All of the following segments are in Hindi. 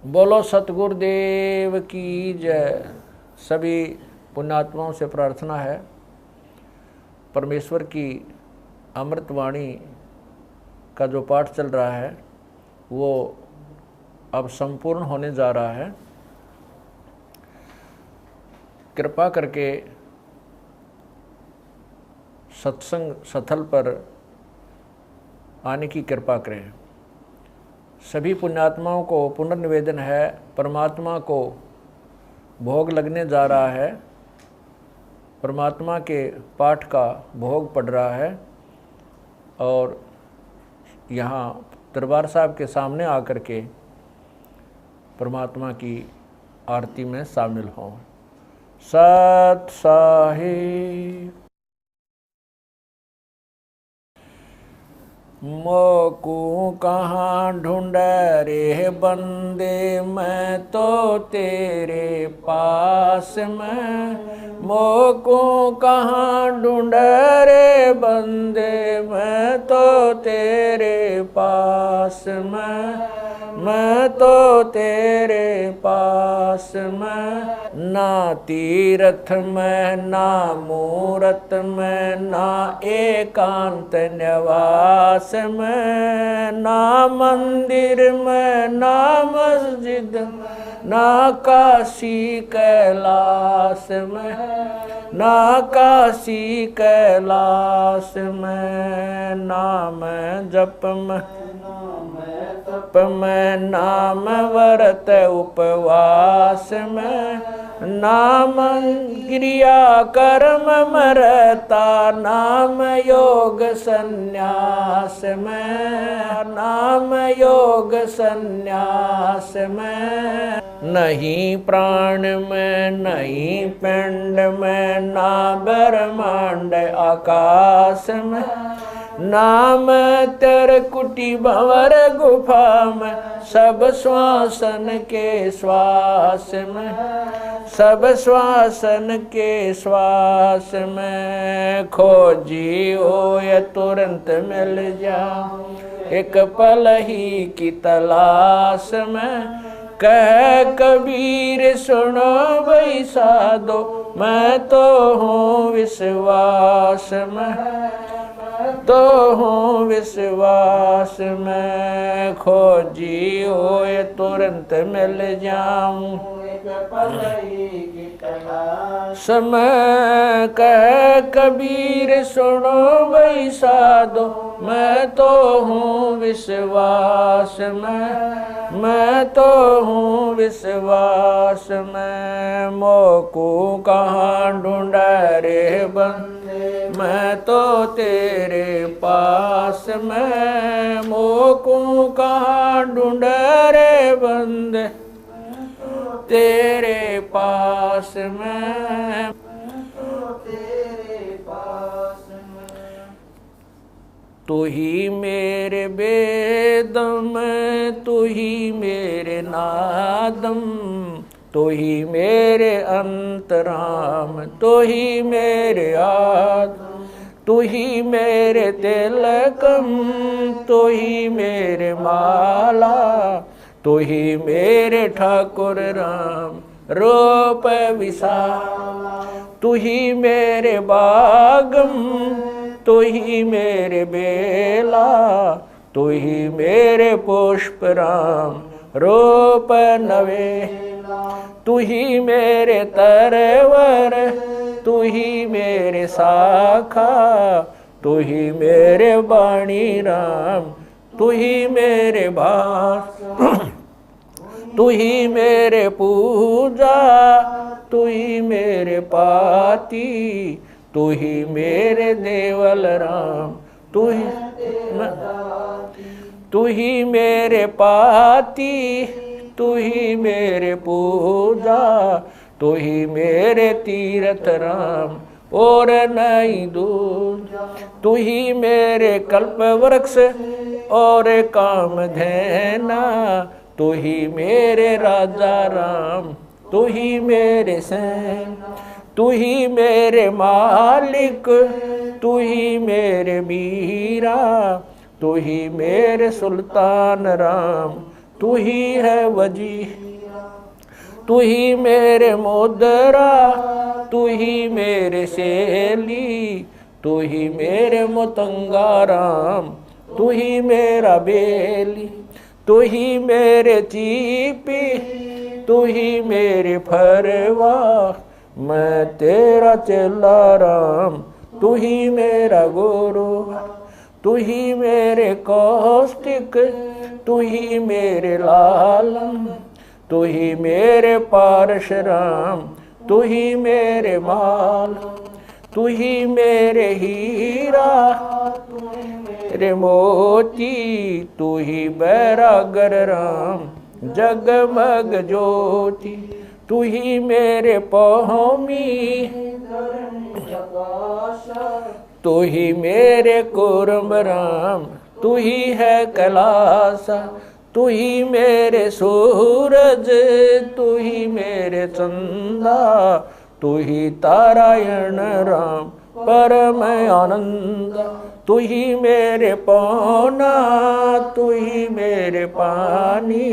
बोलो सतगुरुदेव की जय। सभी पुण्यात्माओं से प्रार्थना है, परमेश्वर की अमृतवाणी का जो पाठ चल रहा है वो अब संपूर्ण होने जा रहा है। कृपा करके सत्संग स्थल पर आने की कृपा करें। सभी पुण्यात्माओं को पुनर्निवेदन है, परमात्मा को भोग लगने जा रहा है, परमात्मा के पाठ का भोग पड़ रहा है और यहाँ दरबार साहब के सामने आकर के परमात्मा की आरती में शामिल हों। सत साहिब। मोकू कहाँ ढूंढ रे बंदे, मैं तो तेरे पास में। मोकू कहाँ ढूंढ रे बंदे, मैं तो तेरे पास में। मैं तो तेरे पास में। ना तीरथ में ना मूरत में, ना एकांत निवास में, ना मंदिर में ना मस्जिद, ना काशी कैलाश में। ना काशी कैलाश में। नाम जप में में, नाम व्रत उपवास में, नाम क्रिया कर्म मरता, नाम योग संन्यास में। नाम योग संन्यास में। नहीं प्राण में नहीं पिंड में, ना ब्रह्मांड आकाश में। नाम तेरे कुटी भंवर गुफा में, सब श्वासन के श्वास में। सब श्वासन के श्वास में। खोजी हो या तुरंत मिल जा, एक पल ही की तलाश में। कह कबीर सुनो भाई साधो, मैं तो हूँ विश्वास में। तो हूँ विश्वास में। खोजी हो ये तुरंत मिल जाऊं, समय कह कबीर सुनो भाई साधो, मैं तो हूँ विश्वास में। मैं तो हूँ विश्वास में। मोकू कहाँ ढूंढ रे बंदे, मैं तो तेरे पास में। मोकू कहाँ ढूंढ रे बंदे, तेरे पास में। तू ही मेरे वेदम, तू ही मेरे नादम, तू ही मेरे अंतराम, तू ही मेरे आत्म, तू ही मेरे तिलकम, तू ही मेरे माला, तू ही मेरे ठाकुर राम रूप विशाल। तू ही मेरे बागम, तू ही मेरे बेला, तू ही मेरे पुष्प राम रूप नवेला। तू ही मेरे तरवर, तू ही मेरे शाखा, तू ही मेरे वाणी राम, तू ही मेरे भास। तू ही मेरे पूजा, तू ही मेरे पाती, तू ही मेरे देवल राम, तू ही मेरे पाती, तू ही मेरे पूजा, तू ही मेरे तीर्थ राम और नहीं दूजा। तू ही मेरे कल्प वृक्ष और काम धैना, तू ही मेरे राजा राम, तू ही मेरे सैन, तू ही मेरे मालिक, तू ही मेरे मीरा, तू ही मेरे सुल्तान राम, तू तू ही है वजीर, तू ही मेरे मोदरा, तू ही मेरे सेली, तू ही मेरे मतंगाराम, तू ही मेरा बेली, तू ही मेरे चीपी, तू ही मेरे फरवा, मैं तेरा चेला राम, तू ही मेरा गुरु, तू ही मेरे कौष्टिक, तू ही मेरे लालम, तू ही मेरे पारशुराम, तू ही मेरे माल, तू ही मेरे हीरा, मेरे मोती, तू ही बैरागर राम, जगमग ज्योति, तू ही मेरे पौमी, तू ही मेरे कुर्म राम, तू ही है कैलासा, तू ही मेरे सूरज, तू ही मेरे चंदा, तू ही तारायण राम परम आनंद, तू ही मेरे पौना, तू ही मेरे पानी,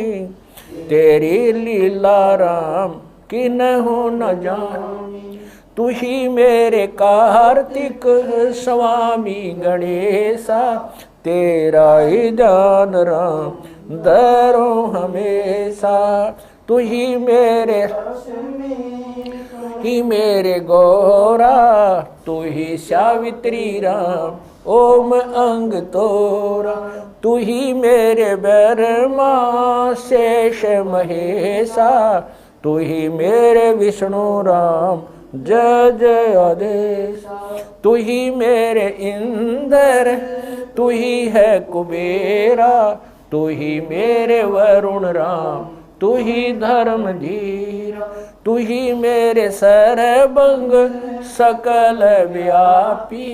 तेरी लीला राम किन्हु न जानी, तू ही मेरे कार्तिक स्वामी गणेशा, तेरा ही जान राम दरो हमेशा, तू ही मेरे गौरा, तू ही सावित्री राम ओम अंग तोरा, तू ही मेरे ब्रह्मा शेष महेशा, तू ही मेरे विष्णु राम जय जय आदेश, तू ही मेरे इंद्र, तू ही है कुबेरा, तू ही मेरे वरुण राम, तू ही धर्म धीरा, तू ही मेरे सर्वंग सकल व्यापी,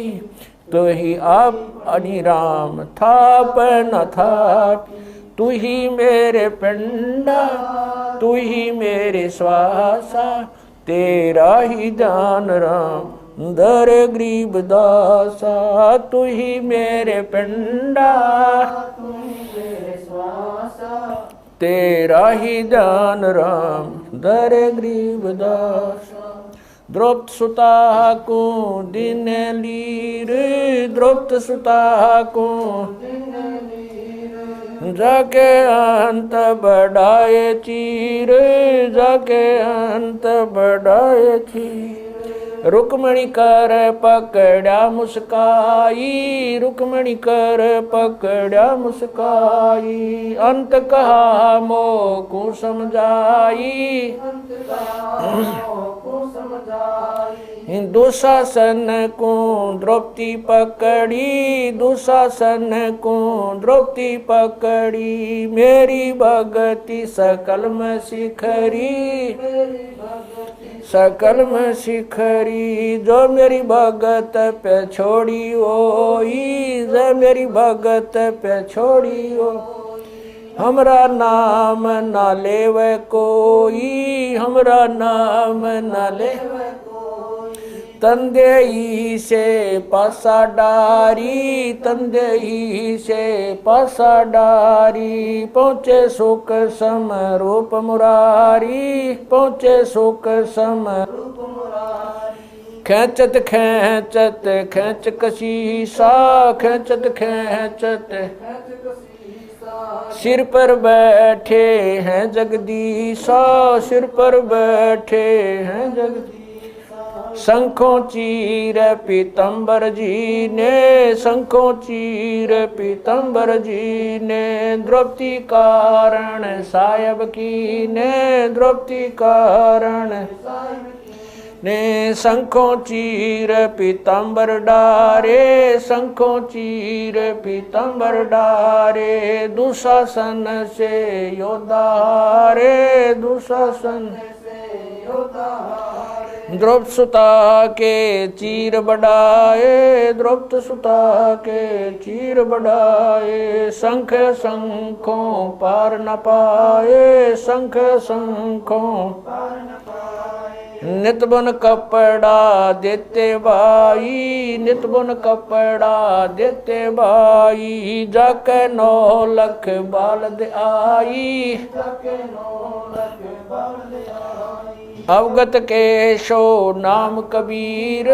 तू ही आप अनिराम थाप न थापी, तू ही मेरे पिंडा, तू ही मेरे श्वासा, तेरा ही जान राम दर गरीब दासा, तू ही मेरे पिंडा, तू ही मेरे श्वासा, तेरा ही जान राम दर गरीब दासा, द्रौपद सुता को दिन लीर, द्रौपद सुता को जाके अंत बढ़ाए चीर, जाके अंत बढ़ाए चीर, रुक्मणी कर पकड़ा मुस्काई, रुक्मणी कर पकड़ा मुस्काई, अंत कहा मोको समझाई, दुशासन को द्रौपदी पकड़ी, दुशासन को द्रौपदी पकड़ी, मेरी भगति सकल में शिखरी, सकल में शिखरी, जो मेरी भगत पे छोड़ी ओई, जो मेरी भगत पे छोड़ी ओ, हमरा नाम ना लेवे कोई, हमरा नाम ना लेवे कोई, तंदेई से पासा डारी, तंदेई से पासा डारी, पहुँचे सुख सम रूप मुरारी, पहुँचे सुख सम रूप मुरारी, खेचत खेचत खेच कशीसा, खेचत खेचत सिर पर बैठे हैं जगदीशा, सिर पर बैठे हैं जगदीशा, शंखों चीर पीतम्बर जी ने, शंखों चीर पीतम्बर जी ने, द्रौपदी कारण सायब की ने, द्रौपदी कारण ने, शंखों चीर पीतम्बर डारे, शंखों चीर पीतम्बर डारे, दुशासन से योद्धा हारे, दुशासन से योद्धा हारे, द्रौपद सुता के चीर बढ़ाए, द्रौपद सुता के चीर बढ़ाए, शंख शंखों पार न पाए, शंख शंखों पार न पाए, नित बुन कपड़ा देते भाई, नित बुन कपड़ा देते भाई, जाके 9 लख बालद आई, अवगत के सो नाम कबीर,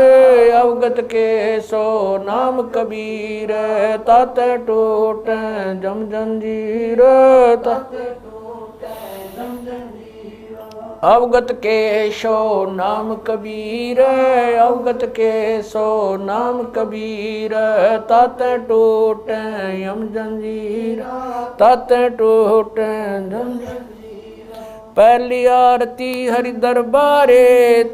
अवगत के सो नाम कबीर, तात टूट जम जंजीर, अवगत के सो नाम कबीर, अवगत के सो नाम कबीर, तात टूट यम जंजीर, तात टूट जंजीर। पहली आरती हरि दरबारे,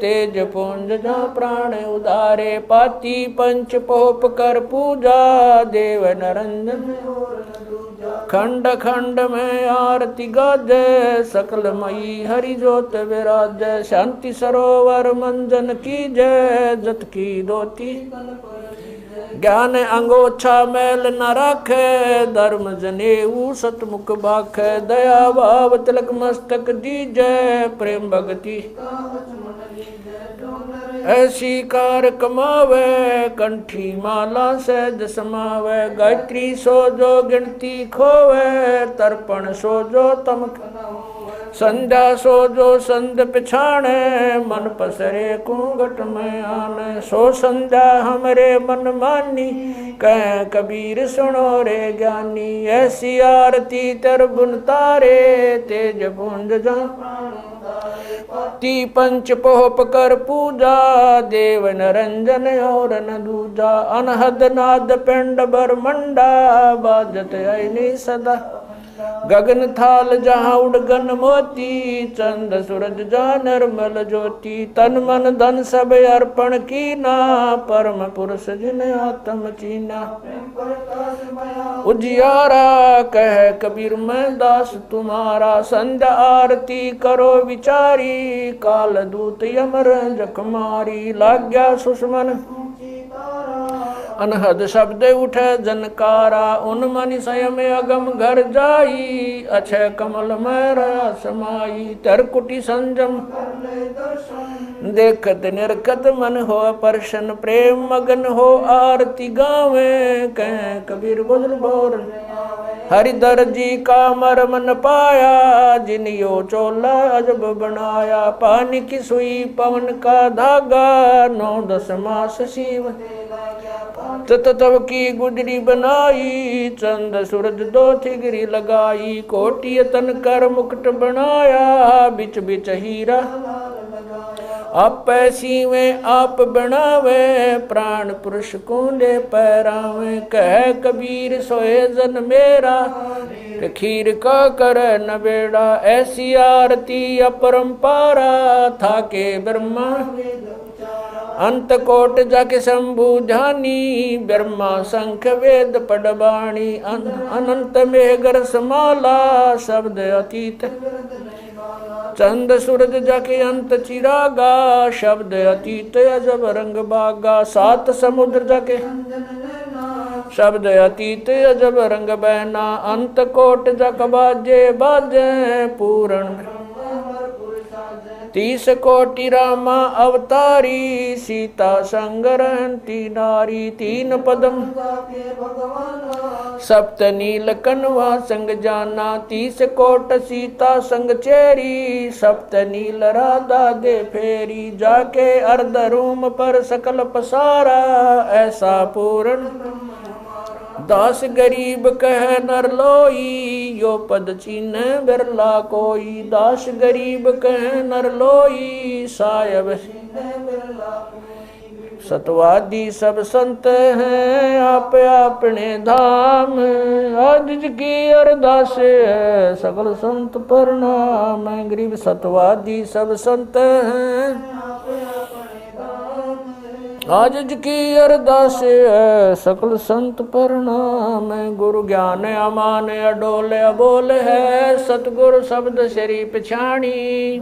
तेज पुंज जा प्राण उदारे, पाती पंच पोप कर पूजा, देव नरंजन खंड खंड में आरती गाजे, सकल मई हरि जोत विराज, शांति सरोवर मंजन की जय, जत की दोती ज्ञान अंगोछा मैल न राखे, धर्म जनेऊ सतमुख बाखे, दया भाव तिलक मस्तक दीजै, प्रेम भगति ऐसी कार कमावे, कंठी माला सहज समावे, गायत्री सो जो गिनती खोवे, तर्पण सो जो तम संध्या सो जो संध पिछाणे, मन पसरे कुंगट में आने, सो संध्या हमरे मन मानी, कह कबीर सुनो रे ज्ञानी, ऐसी आरती तर बुन तारे, तेज पुंज जा ती पंच पोप कर पूजा, देव नरंजन और न दूजा, अनहद नाद पिंड बरमंडा, बाजत ऐनी सदा गगन थाल जहाँ उड़गन मोती, चंद सूरज जा निर्मल ज्योति, तन मन धन सब अर्पण कीना, परम पुरुष जिन आत्म चीना, उजियारा कह कबीर मैं दास तुम्हारा, संध्या आरती करो विचारी, काल दूत यमर जखमारी, लाग्या सुषमन अनहद शब्द उठे जनकारा, उन मनि स्वयं अगम घर जाई, अक्षय कमल में रहा समाई, तरकुटी संजम देखत निरखत मन हो परशन, प्रेम मगन हो आरती गावे, कह कबीर बुझल बोर हरिधर जी का मरम न पाया, जिन यो चोला अजब बनाया, पानी की सुई पवन का धागा, 9-10 मास शिव तब की गुजरी बनाई, चंद सूरज 2 थिगरी लगाई, कोटि तन कर मुकुट बनाया, बिच बिच हीरा आप पैसी में आप बनावे, प्राण पुरुष कुंडे पैरावे, कह कबीर सोए जन मेरा, खीर का कर न बेड़ा, ऐसी आरती अपरंपारा, था के ब्रह्मा अंत कोट जाके शंभु जानी, ब्रह्मा शंख वेद पडबाणी, अनंत मेघर समाला, शब्द अतीत चंद सूरज जाके अंत चिरागा, शब्द अतीत अजब रंग बागा, 7 समुद्र जाके शब्द अतीत अजब रंग बहना, अंत कोट जक बाजे बाजे, पूर्ण 30 कोटि रामा अवतारी, सीता संग रहती नारी, 3 पदम सप्त नील कनवा संग जाना, 30 कोट सीता संग चेरी, सप्त नील राधा दे फेरी, जाके अर्ध रूम पर सकल पसारा, ऐसा पूर्ण दास गरीब कह नर लोई, यो पद चीन बिरला कोई, दास गरीब कह नर लोई, सायब सतवादी सब संत हैं, आप अपने धाम, आज की अरदास है सकल संत प्रणाम, गरीब सतवादी सब संत हैं, आज की अरदास है सकल संत प्रणाम, गुरु ज्ञान अमान अडोल अबोल है, सतगुरु शब्द श्री पिछाणी,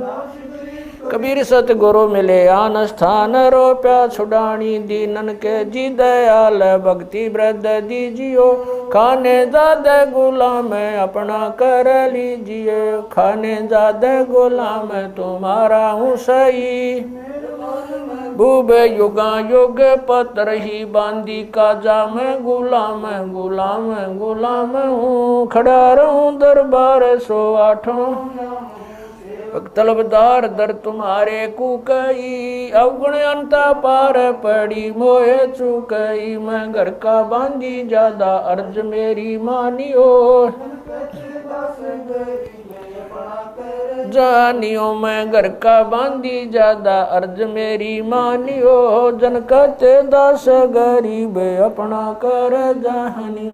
कबीर सतगुरु मिले आन स्थान रोप्या छुड़ानी दीनन के जी दयाल भक्ति वृद्ध दीजियो खाने ज्यादा गुलाम अपना कर लीजिए खाने ज्यादा गुलाम तुम्हारा हूँ सही भूब युगा युग पत्र ही बांदी का जाम गुलाम गुलाम गुलाम हूँ खड़ा रहूं दरबार 108 तलबदार दर तुम्हारे कुकई अवगुण अंता पार पड़ी मोहे चुकई मैं घर का बांधी ज्यादा अर्ज मेरी मानियो जानियो मैं घर का बांधी ज्यादा अर्ज मेरी मानियो जन कहते दास गरीब अपना कर जानी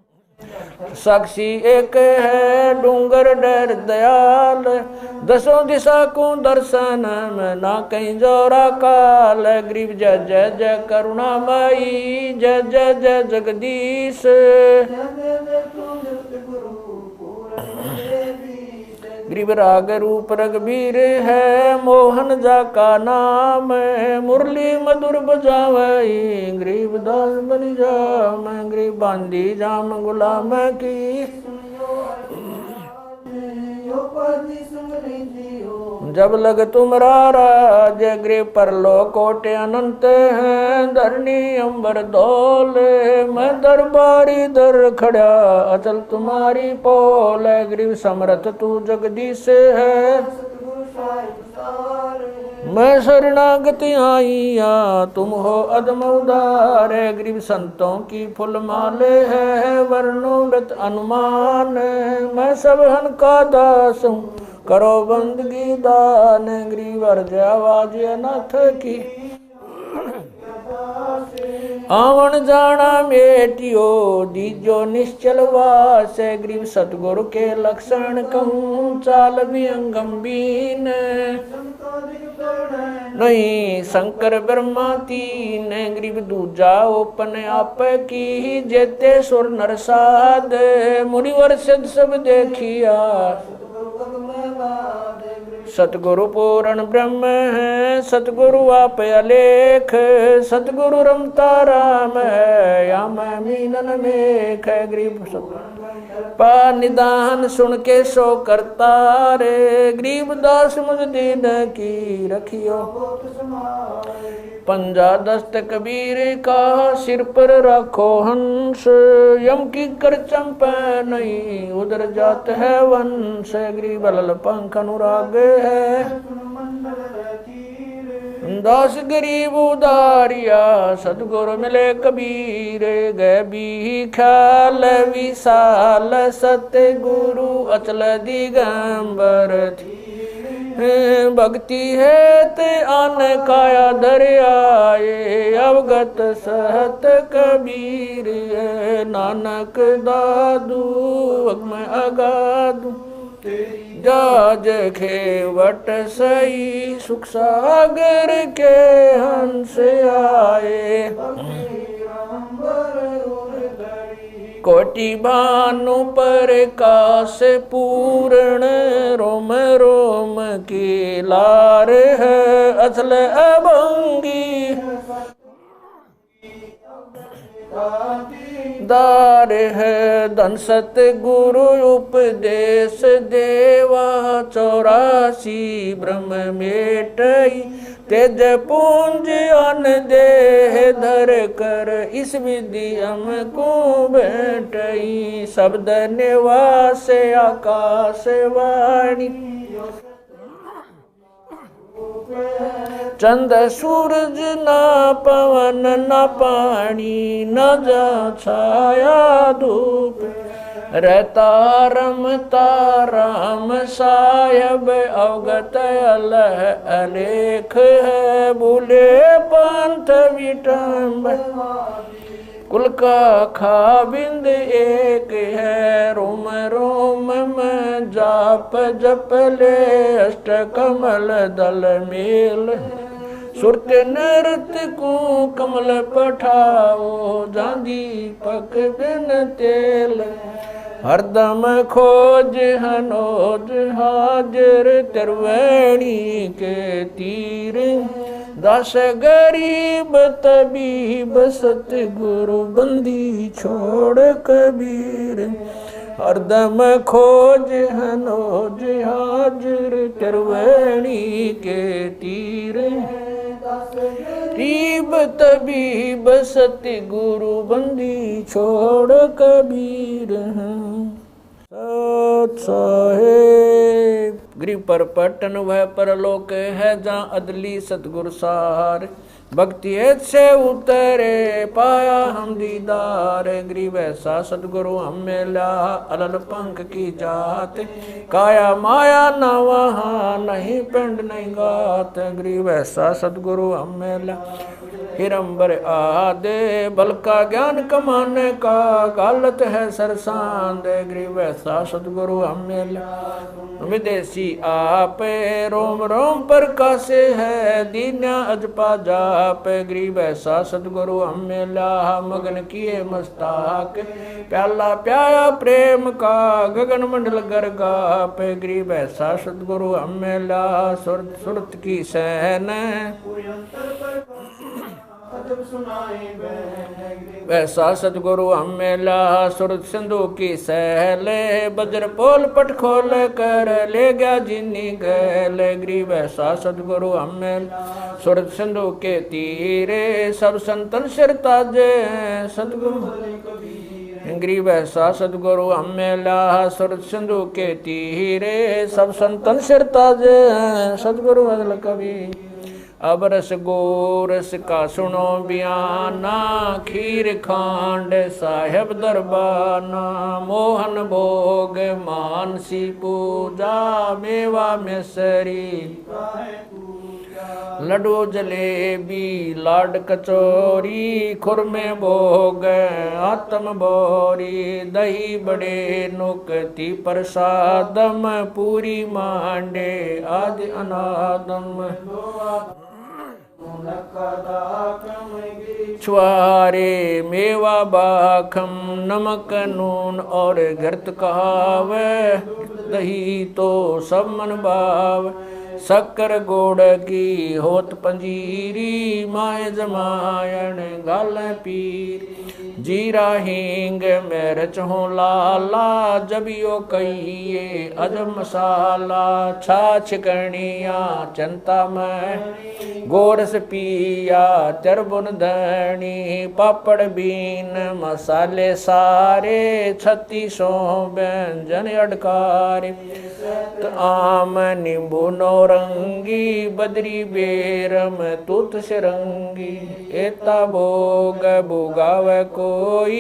साक्षी एक है डूंगर डर दयाल दसों दिशा को दर्शन में ना कहीं जोरा काल गरीब जय जय जय करुणामयी जय जय जय जगदीश गरीब राग रूप रघुबीर है मोहन जा का नाम मुरली मधुर बजावई गरीब दास बन जाम गरीब बांधी जाम गुलाम की जब लग तुमरा राज गृह पर लो कोटे अनंत हैं धरनी अंबर दौल मैं दरबारी दर खड़ा अचल तुम्हारी पोल गरीब समर्थ तू जगदीश है मैं शरणागति आईया तुम हो अदम उदार गरीब संतों की फुल माले है वर्णों व्रत अनुमान मैं सब हन का दास हूँ करो बंदगी दान गरीब अर्ज आवाज अनाथ की आवन जाना मेटियो दीजो निश्चल वास गरीब सतगुरु के लक्षण कहूँ चाल भी गंभीर नहीं शंकर ब्रह्मा तीन गरीब दूजा ओपन आप की जेते सुर नरसाद मुनिवर सिद्ध सब देखिया सतगुरु पूर्ण ब्रह्म है सतगुरु आप अलेख सतगुरु रमता राम है या मैं मीनन मेख गरीब पा निदान सुन के सो करता रे गरीब दास मुझ दीन की रखियो पंजा दस्त कबीर का सिर पर रखो हंस यम की कर चंपा नहीं उधर जात है वंश गरीब लल पंख अनुराग है दास गरीब उदारिया सतगुरु मिले कबीर गए भी ख्याल विशाल सत्य गुरु अचल दिगंबर थी भक्ति है ते आन काया दरियाए अवगत सहत कबीर नानक दादू मैं अगादू जाज खेवट सही सुख सागर के हंस आए कोटि भानु पर काश पूर्ण रोम रोम की लार है असल अभंगी दार है धन सत गुरु उपदेश देवा 84 ब्रह्म मेटई तेज पूंज अन देह धर कर इस विधि हमको बैठई शब्द निवास आकाश वाणी चंद सूरज ना पवन न पानी न जा छाया धूप रहता रमता राम साहब अवगत अलह अलेख है भूले पंथ विटम्ब कुल का खाबिंद एक है रोम रोम में जाप जप ले अष्ट कमल दल मेल सुरत नृत्य को कमल पठाओ जांदी पक बिन तेल हरदम खोज हनोज हाजिर त्रिवेणी के तीर दस गरीब तबीब सतगुरु बंदी छोड़ कबीर हरदम खोज हनोज हाजिर त्रिवेणी के तीर गरीब तबीब सतगुरु बंदी छोड़ कबीर सत साहेब गरीब पर पटन वह परलोक है जहाँ अदली सतगुरु सार भक्ति से उतरे पाया हम दीदार गरीब ऐसा सतगुरु हम मिला अलल पंख की जात काया माया न वहाँ नहीं पिंड नहीं गात गरीब ऐसा सतगुरु हम मिला हिरंबर आदे बल का ज्ञान कमाने का गालत है सरसांद गरीब ऐसा सतगुरु हम मिला विदेशी आप रोम रोम पर कासे है दीन्या अजपा जाप गरीब ऐसा सतगुरु हम मिला मगन किए मस्ताक प्याला प्याया प्रेम का गगन मंडल गरगाप गरीब ऐसा सतगुरु हम मिला सुरत सुरत की सहन वैसा सतगुरु हम मिला सुरत सिंधु की सहले बज्र पोल पट खोल कर ले गया जिन्नी गैल गरीब ऐसा सतगुरु हम मिला सुरत सिंधु के तीरे सब संतन सिर ताजे सतगुरु गरीब ऐसा सतगुरु हम मिला सुरत सिंधु के तीरे सब संतन सिर ताजे सतगुरु अदल कबीर अब रस गोरस का सुनो बयाना खीर खांड साहेब दरबाना मोहन भोग मानसी पूजा मेवा मिसरी लड्डू जलेबी लाड कचौरी खुरमे भोग आत्म बोरी दही बड़े नुकती प्रसादम पूरी मांडे आदि अनादम छुआरे मेवा बाखम नमक नून और घृत कहाव दही तो सब मन भाव शक्कर गोड़ की होत पंजीरी माए जमायण गाल पीर जीरा हींग मिर्च हो लाला जबियो कहिए अजब मसाला छाछ कणिया चंता में गोरस पिया तिरबुन धनी पापड़ बीन मसाले सारे 3600 व्यंजन अडकारे आम नींबू नौरंगी बदरी बेरम तुत सिरंगी एता भोग भुगाव कोई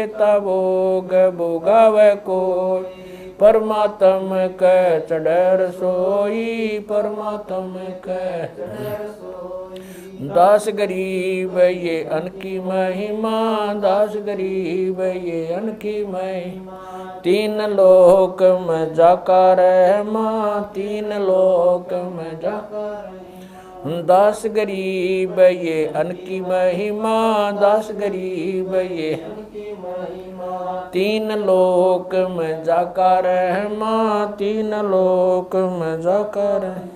एता भोग भुगाव कोई परमात्म कै चढ़र सोई परमात्म कै दास गरीब ये अनकी महिमा दास गरीब ये अनकी महिमा तीन लोक में जाका रहमा तीन लोक में जाका दास गरीब ये अनकी महिमा दास गरीब ये तीन लोक में जाका रहमा तीन लोक में जाका रहमा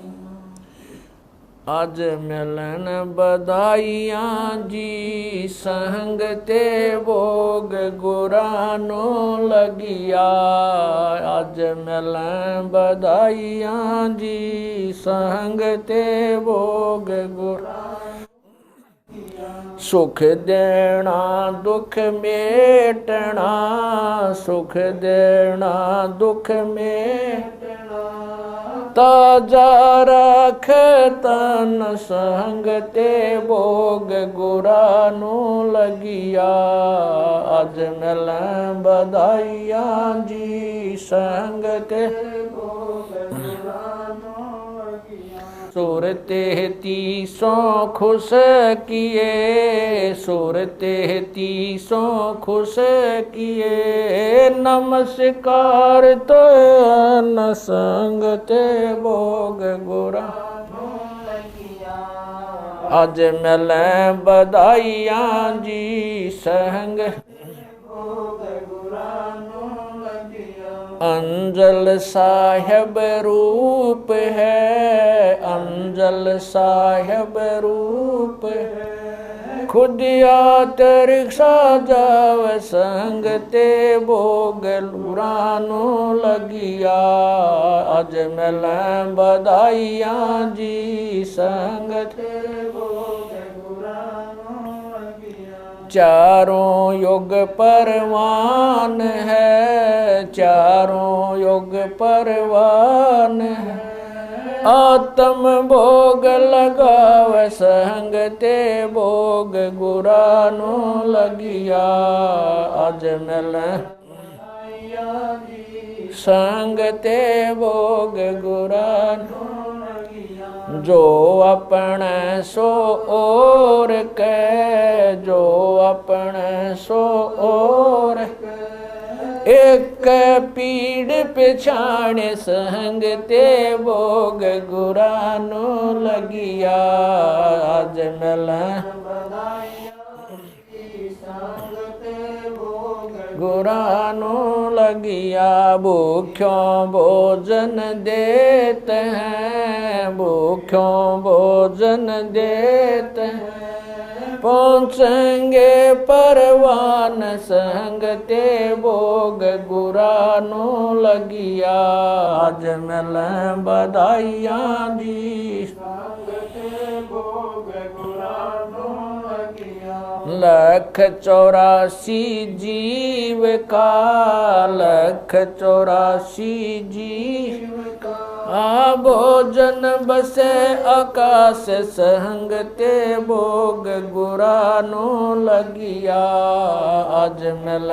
आज मिलन बधाइयाँ जी संग ते भोग गुरानो लगिया आज मिलन बधाइयाँ जी संग ते भोग गुरानो सुख देना दुख मेटना सुख देना दुख मेटना ताजा रख तन संग ते भोग गुरानो लगिया आज मिल बधाइया जी संग ते सूरते 300 खुश किए सूरते 300 खुश किए नमस्कार तो न संग ते भोग गुरा आज मिल बधाइयाँ जी संग भोग गुरा अंजल साहिब रूप है, अंजल साहिब रूप है। खुद आत रिक्शा जाव संग ते भोग लुरानो लगिया। अज मिल बधाइयाँ जी संग ते भोग लुरानो लगिया। चारों युग परवान है, चारों युग परवान है। आत्म भोग लगाव संग ते भोग गुरानो लगिया। अज मिल संग ते भोग गुरानो लगिया। जो अपने सो और के, जो अपने सो और एक पीड़ पिछाण संग ते भोग गुरानो लगिया। आज मिल गुरानो लगिया। भूख्यों भोजन देते हैं, भूख्यों भोजन देते हैं। पहुँचेंगे परवान संग ते भोग गुरानो लगिया। आज मिल बधाइयाँ जी संग ते भोग गुरानो लगिया। 184 जीव का, 184 जीव का। भोजन बसे आकाश संग ते भोग गुरानो लगिया। आज मिल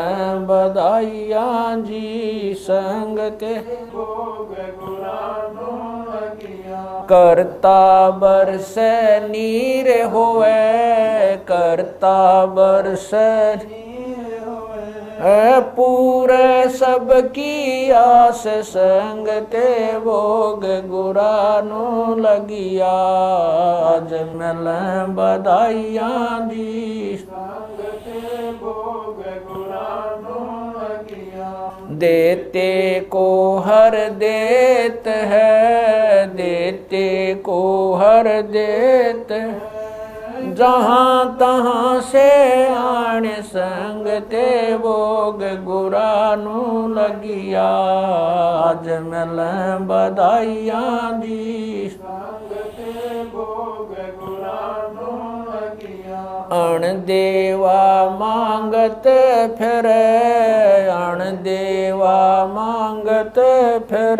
बधाइयाँ जी संग ते भोग गुरानो लगिया। करता बरसे नीर होवे, करता बरसे पूरे सबकी आस संग ते भोग गुरानो लगिया। आज मिल बधाइयाँ जी संग ते भोग गुरानो लगिया। देते को हर देत है, देते को हर देत है। जहाँ तहाँ से आण संग ते भोग गुरानो लगिया। आज मिल बधाइयाँ जी संग ते भोग गुरानो लगिया। अण देवा मांगत फिर, अण देवा मांगत फिर।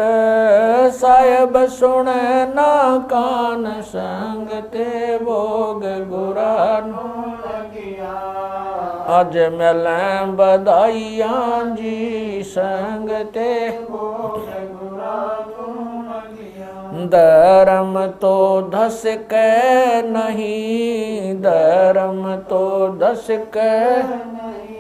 साहिब सुने ना कान संग ते भोग गुरानो लगिया। आज मिल बधाइयाँ जी संग ते भोग गुरानो लगिया। धर्म तो धस के नहीं, धर्म तो धस के नहीं।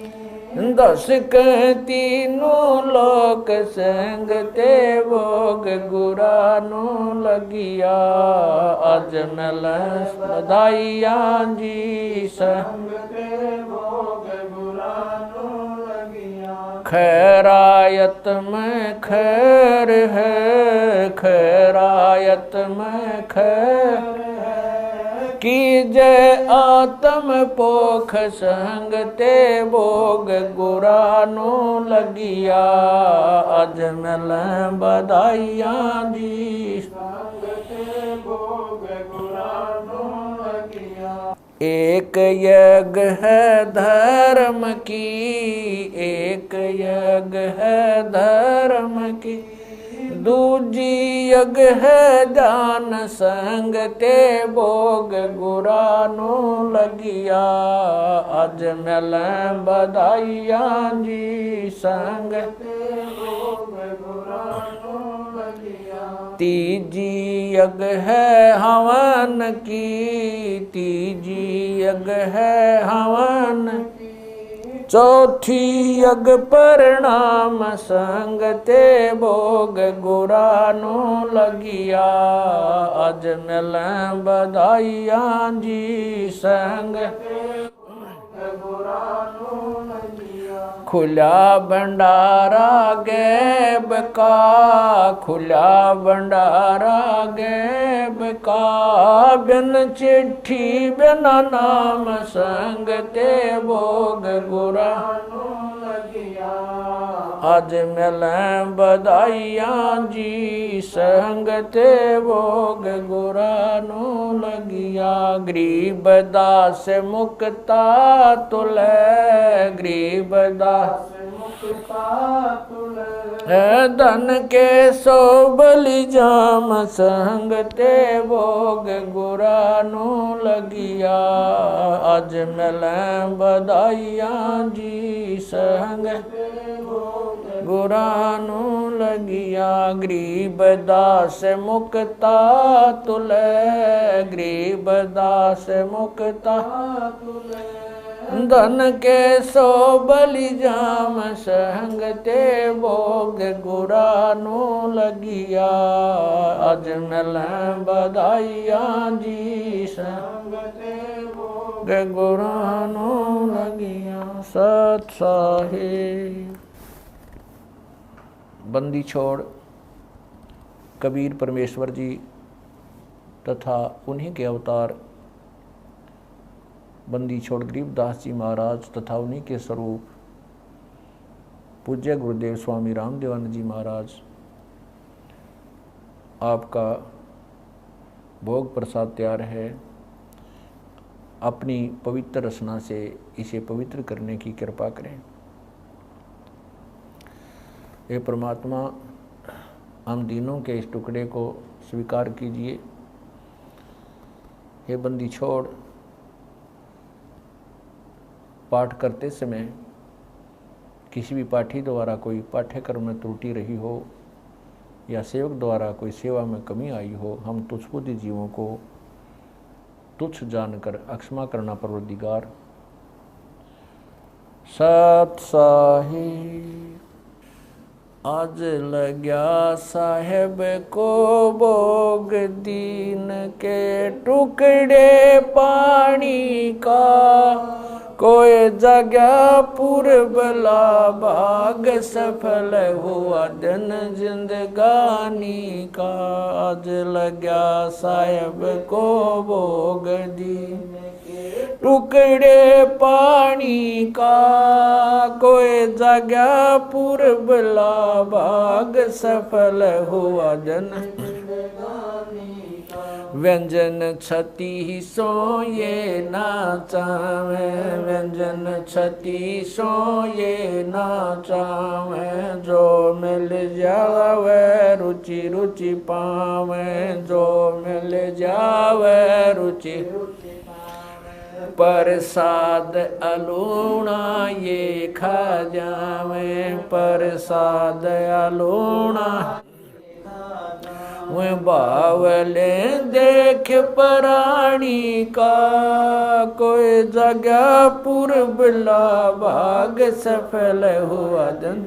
दस के तीनों लोक संग ते भोग गुरानो लगिया। आज मिल बधाइयाँ जी संग ते भोग गुरानो लगिया। खैरायत में खैर है, खैरायत में खैर की जय आत्म पोख संग ते भोग गुरानो लगिया। आज मिल बधाइयाँ जी संग ते भोग गुरानो लगिया। एक यज्ञ है धर्म की, एक यज्ञ है धर्म की। दूजी यज्ञ है दान संग ते भोग गुरानो लगिया। आज मिल बधाइयाँ जी संग ते भोग गुरानो लगिया। तीजी यज्ञ है हवन की, तीजी यज्ञ है हवन की। चौथी यज्ञ परिणाम संग ते भोग गुरानो लगिया। आज मिल बधाइयाँ जी संग ते भोग गुरानो लगिया। खुला भंडारा गैब का, खुला भंडारा गैब का, बिन चिट्ठी बिना नाम संग ते भोग गुरा लगिया। आज मिलें बधाइयाँ जी संग ते भोग गुरा नो लगिया। गरीब दास मुक्ता तुले, गरीब दास मुक्ता तुले, धन के सो बलि जाम संग ते भोग गुरा नो लगिया। आज मिलें बधाइयाँ जी संग गुरा नो लगिया। गरीब दास मुक्ता तुले, गरीब दास मुक्ता तुले, धन के सो बलि जाम संग ते भोग गुरा नो लगिया। आज मिलें बधाइयाँ जी संग ते भोग गुरा नो लगिया। सत साहिब। बंदी छोड़ कबीर परमेश्वर जी तथा उन्हीं के अवतार बंदी छोड़ गरीबदास जी महाराज तथा उन्हीं के स्वरूप पूज्य गुरुदेव स्वामी रामदेवानंद जी महाराज, आपका भोग प्रसाद तैयार है। अपनी पवित्र रचना से इसे पवित्र करने की कृपा करें। हे परमात्मा, हम दीनों के इस टुकड़े को स्वीकार कीजिए। हे बंदी छोड़ पाठ करते समय किसी भी पाठी द्वारा कोई पाठ्यक्रम में त्रुटि रही हो या सेवक द्वारा कोई सेवा में कमी आई हो, हम तुच्छबुद्धि जीवों को तुच्छ जानकर अक्षमा करना परवरदिगार। सत साहिब। आज लग्या साहेब को भोग दीन के टुकड़े पानी का, कोई जगह पूर्वला भाग सफल हुआ दिन जिंदगानी का। आज लग्या साहेब को भोग दीन टुकड़े पानी का, कोई जगह पूर्वला भाग सफल हुआ जन व्यंजन छती सो ये नाचावे, व्यंजन छती सो ये नाचावे, जो मिल जावे रुचि रुचि पावे, जो मिल जावे रुचि प्रसाद अलूणा ये खा जावे, प्रसाद अलूणा वे बावले देख प्राणी का, कोई जगह पूर्वला भाग सफल हुआ दिन।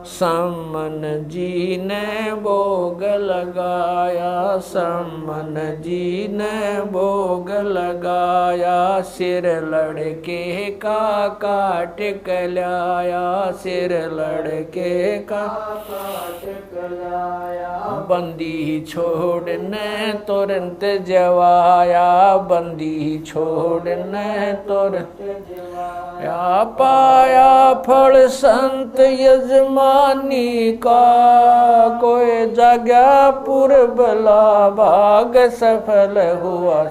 सम्मन जी ने भोग लगाया, सम्मन जी ने भोग लगाया, सिर लड़के का काट कलाया, सिर लड़के का काट कलाया। बंदी छोड़ने तुरंत जवाया, बंदी छोड़ने तुरंत जवाया, पाया फल संत यजमानी का, कोई जगह पूर्वला भाग सफल हुआ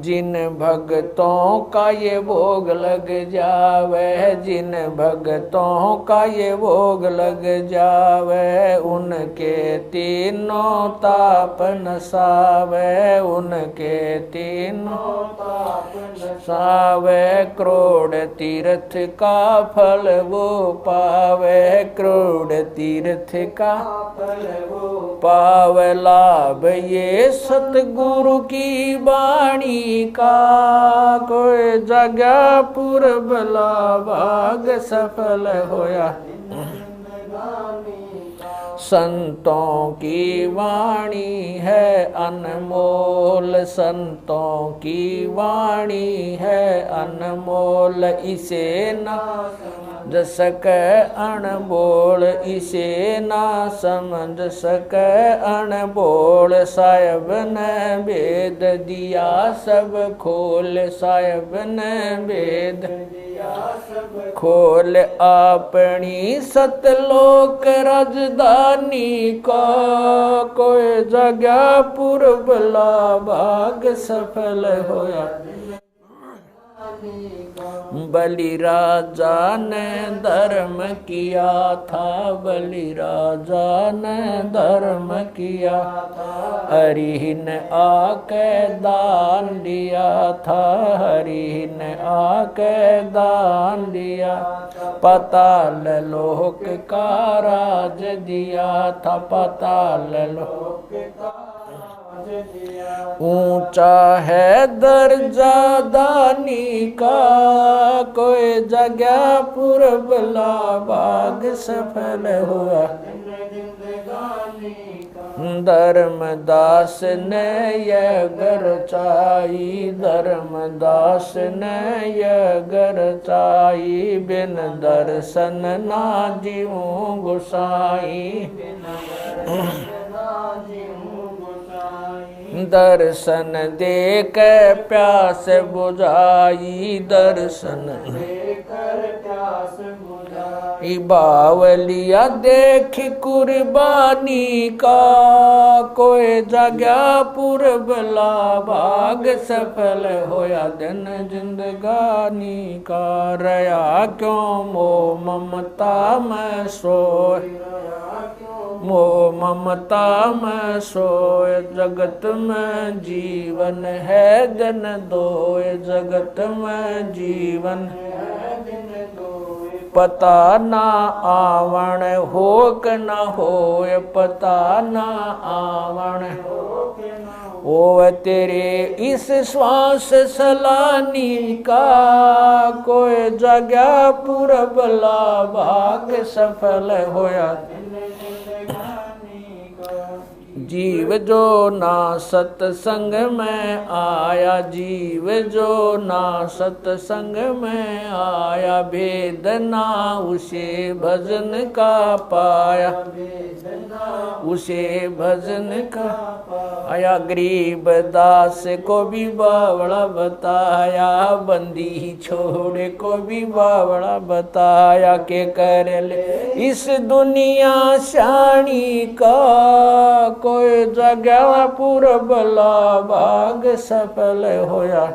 जिन भक्तों का ये भोग लग जावे, जिन भक्तों का ये भोग लग जावे, उनके तीनों ताप नसावे, उनके तीनों ताप नसावे। करोड़ तीर्थ का फल वो पावे, करोड़ तीर्थ का फल वो पावे। लाभ ये सतगुरु की वाणी का, कोई जगह पूर्वला भाग सफल होया। संतों की वाणी है अनमोल, संतों की वाणी है अनमोल, इसे ना समझ सके अनबोल, इसे ना समझ सके अनबोल। साहिब ने भेद दिया सब खोल, साहिब ने भेद खोल, अपनी सतलोक राजधानी का कोई जगह पुरबला भाग सफल होया। बलि राजा ने धर्म किया था, बलि राजा ने धर्म किया, हरि ने आके दान दिया था, हरि ने आके दान दिया। पाताल लोक का राज दिया था, पाताल लोक का ऊंचा है दर्जा दानी का, कोई जगह पुरबला भाग सफल हुआ। धर्मदास ने यह गरचाई, धर्मदास ने यह गरचाई, बिन दर्शन ना जीऊं गोसाई। दर्शन देख प्यास बुझाई, दर्शन देकर प्यास बुझाई। बावलिया देख कुर्बानी का, कोई जगह पुरबला भाग सफल होया दिन जिंदगानी का। रया क्यों मोह ममता में सोए, मोह ममता में सोए, जगत में जीवन है दिन दोए, जगत में जीवन है दिन दोए। पता ना आवण हो के न होए, पता ना आवण ओ तेरे इस श्वास सलानी का, कोई जगह पुरबला भाग सफल होया। जीव जो ना सत्संग में आया, जीव जो ना सत्संग में आया, भेद ना उसे भजन का पाया, उसे भजन का आया। गरीब दास को भी बावड़ा बताया, बंदी छोड़े को भी बावड़ा बताया, के कर ले इस दुनिया शानी का, कोई जगह पुरबला भाग सफल होया।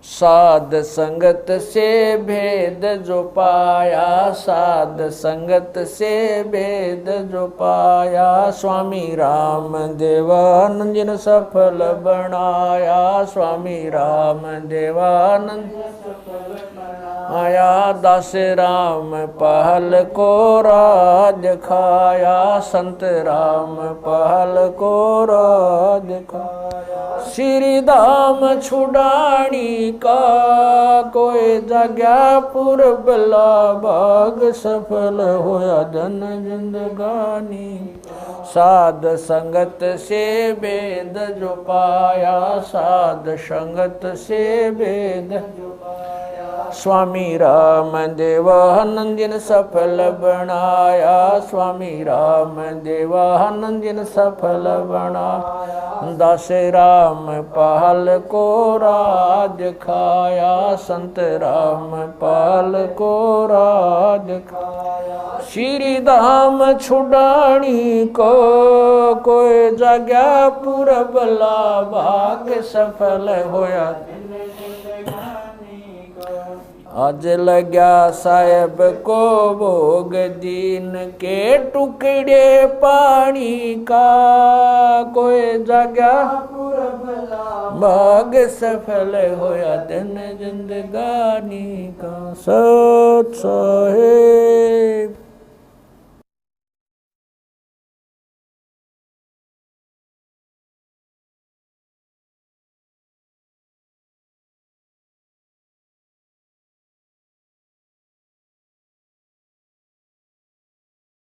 साध संगत से भेद जो पाया, साध संगत से भेद जो पाया, स्वामी राम देवानंद जिन सफल बनाया, स्वामी राम देवानंद आया। दास राम पहल को राज खाया, संत राम पहल को राज खाया। श्री धाम छुड़ानी का, कोई जगह पुरबला भाग सफल होया धन जिंदगानी। साध संगत से भेद जो पाया, साध संगत से भेद जो पाया, स्वामी राम देवानंद जिन सफल बनाया, स्वामी राम देवानंद जिन सफल बनाया। दास राम पहल को राज खाया, संत राम पहल को राज खाया। श्री धाम छुड़ानी को, कोई जगह पुरबला भाग सफल होया। आज लग्या साहेब को भोग दीन के टुकड़े पानी का, कोई जगह भाग सफल होया दिन जिंदगानी का। सत साहेब।